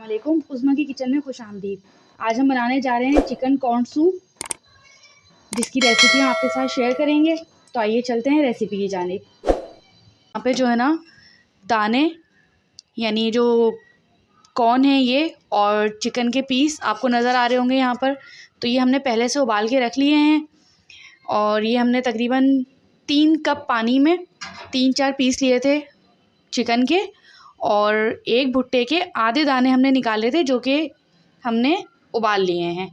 अस्सलामुअलैकुम, उज़्मा की किचन में खुशामदीद। आज हम बनाने जा रहे हैं चिकन कॉर्न सूप, जिसकी रेसिपी हम आपके साथ शेयर करेंगे। तो आइए चलते हैं रेसिपी की जानिब। यहाँ पे जो है ना दाने, यानी जो कॉर्न है ये, और चिकन के पीस आपको नज़र आ रहे होंगे यहाँ पर। तो ये हमने पहले से उबाल के रख लिए हैं, और ये हमने तकरीबन 3 कप पानी में 3-4 पीस लिए थे चिकन के, और एक भुट्टे के आधे दाने हमने निकाले थे जो कि हमने उबाल लिए हैं।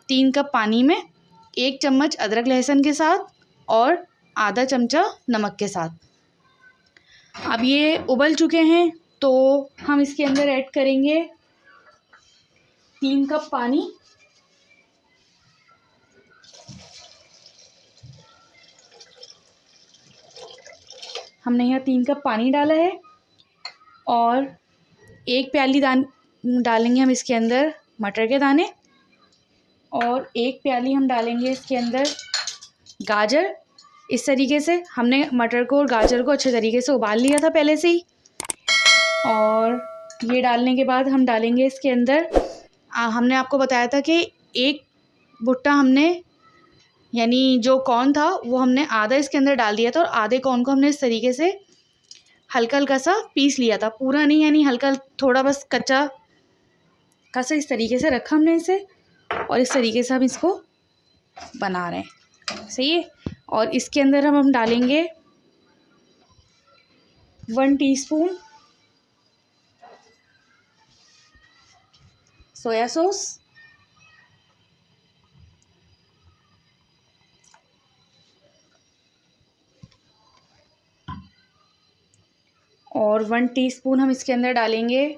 3 कप पानी में 1 चम्मच अदरक लहसुन के साथ और आधा चमचा नमक के साथ। अब ये उबल चुके हैं तो हम इसके अंदर ऐड करेंगे 3 कप पानी। हमने यहाँ 3 कप पानी डाला है, और 1 प्याली डालेंगे हम इसके अंदर मटर के दाने, और 1 प्याली हम डालेंगे इसके अंदर गाजर। इस तरीके से हमने मटर को और गाजर को अच्छे तरीके से उबाल लिया था पहले से ही। और ये डालने के बाद हम डालेंगे इसके अंदर, हमने आपको बताया था कि एक भुट्टा हमने, यानी जो कॉर्न था वो हमने आधा इसके अंदर डाल दिया था, और आधे कॉर्न को हमने इस तरीके से हल्का हल्का सा पीस लिया था, पूरा नहीं, यानी हल्का थोड़ा बस कच्चा सा इस तरीके से रखा हमने इसे, और इस तरीके से हम इसको बना रहे हैं। सही है। और इसके अंदर हम डालेंगे 1 टीस्पून सोया सॉस, और 1 टीस्पून हम इसके अंदर डालेंगे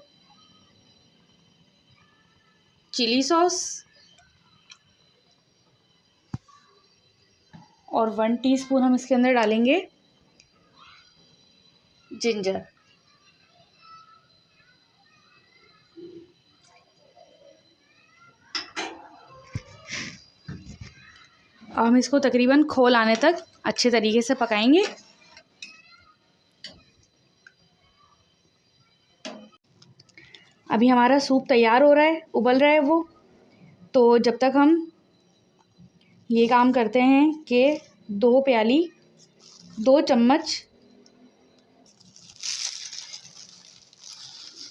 चिली सॉस, और 1 टीस्पून हम इसके अंदर डालेंगे जिंजर। अब हम इसको तकरीबन खोल आने तक अच्छे तरीके से पकाएंगे। अभी हमारा सूप तैयार हो रहा है, उबल रहा है वो। तो जब तक हम ये काम करते हैं कि 2 चम्मच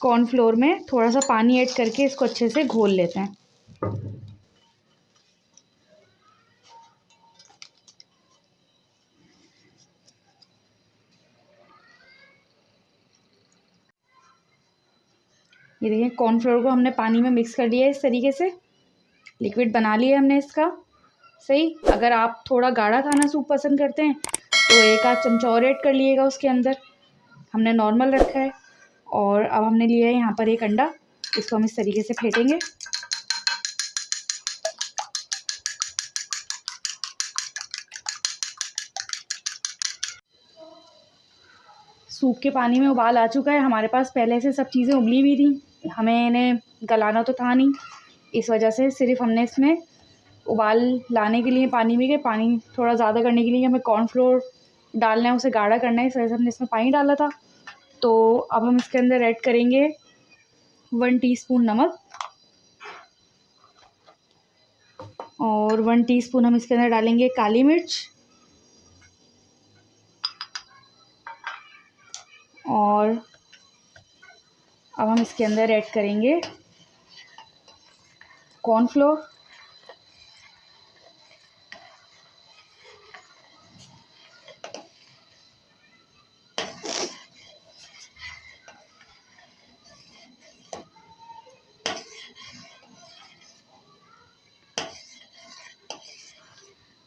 कॉर्नफ्लोर में थोड़ा सा पानी ऐड करके इसको अच्छे से घोल लेते हैं। ये देखिए, कॉर्नफ्लोर को हमने पानी में मिक्स कर लिया है, इस तरीके से लिक्विड बना लिया हमने इसका। सही। अगर आप थोड़ा गाढ़ा खाना सूप पसंद करते हैं तो 1 आध चमचा और ऐड कर लिएगा उसके अंदर। हमने नॉर्मल रखा है। और अब हमने लिया है यहाँ पर 1 अंडा, इसको हम इस तरीके से फेंटेंगे। सूप के पानी में उबाल आ चुका है, हमारे पास पहले से सब चीज़ें उबली हुई थी, हमें इन्हें गलाना तो था नहीं, इस वजह से सिर्फ हमने इसमें उबाल लाने के लिए पानी में, के पानी थोड़ा ज़्यादा करने के लिए हमें कॉर्नफ्लोर डालना है, उसे गाढ़ा करना है, इस वजह से हमने इसमें पानी डाला था। तो अब हम इसके अंदर ऐड करेंगे 1 टीस्पून नमक, और 1 टीस्पून हम इसके अंदर डालेंगे काली मिर्च, और अब हम इसके अंदर ऐड करेंगे कॉर्नफ्लोर,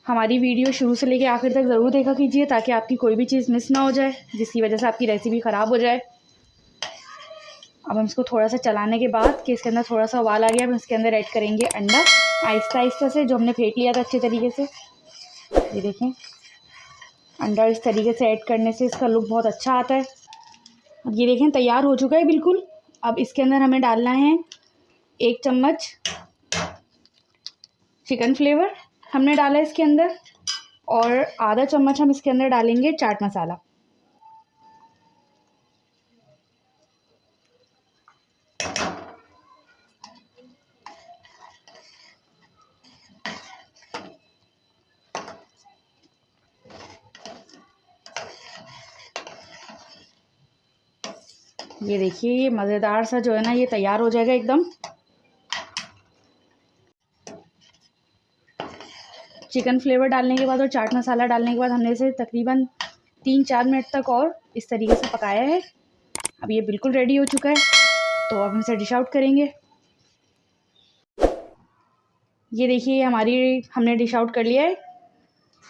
हमारी वीडियो शुरू से लेकर आखिर तक ज़रूर देखा कीजिए, ताकि आपकी कोई भी चीज़ मिस ना हो जाए जिसकी वजह से आपकी रेसिपी ख़राब हो जाए। अब हम इसको थोड़ा सा चलाने के बाद कि इसके अंदर थोड़ा सा उबाल आ गया, हम इसके अंदर ऐड करेंगे अंडा आहिस्ता आहिस्ता से, जो हमने फेंट लिया था अच्छे तरीके से। ये देखें, अंडा इस तरीके से ऐड करने से इसका लुक बहुत अच्छा आता है। अब ये देखें, तैयार हो चुका है बिल्कुल। अब इसके अंदर हमें डालना है 1 चम्मच चिकन फ्लेवर, हमने डाला है इसके अंदर, और आधा चम्मच हम इसके अंदर डालेंगे चाट मसाला। ये देखिए ये मज़ेदार सा जो है ना ये तैयार हो जाएगा एकदम। चिकन फ्लेवर डालने के बाद और चाट मसाला डालने के बाद हमने इसे तकरीबन 3-4 मिनट तक और इस तरीके से पकाया है। अब ये बिल्कुल रेडी हो चुका है, तो अब हम इसे डिश आउट करेंगे। ये देखिए हमने डिश आउट कर लिया है।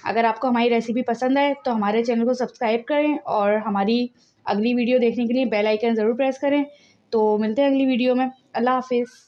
अगर आपको हमारी रेसिपी पसंद आए तो हमारे चैनल को सब्सक्राइब करें और हमारी अगली वीडियो देखने के लिए बेल आइकन ज़रूर प्रेस करें। तो मिलते हैं अगली वीडियो में। अल्लाह हाफ़िज़।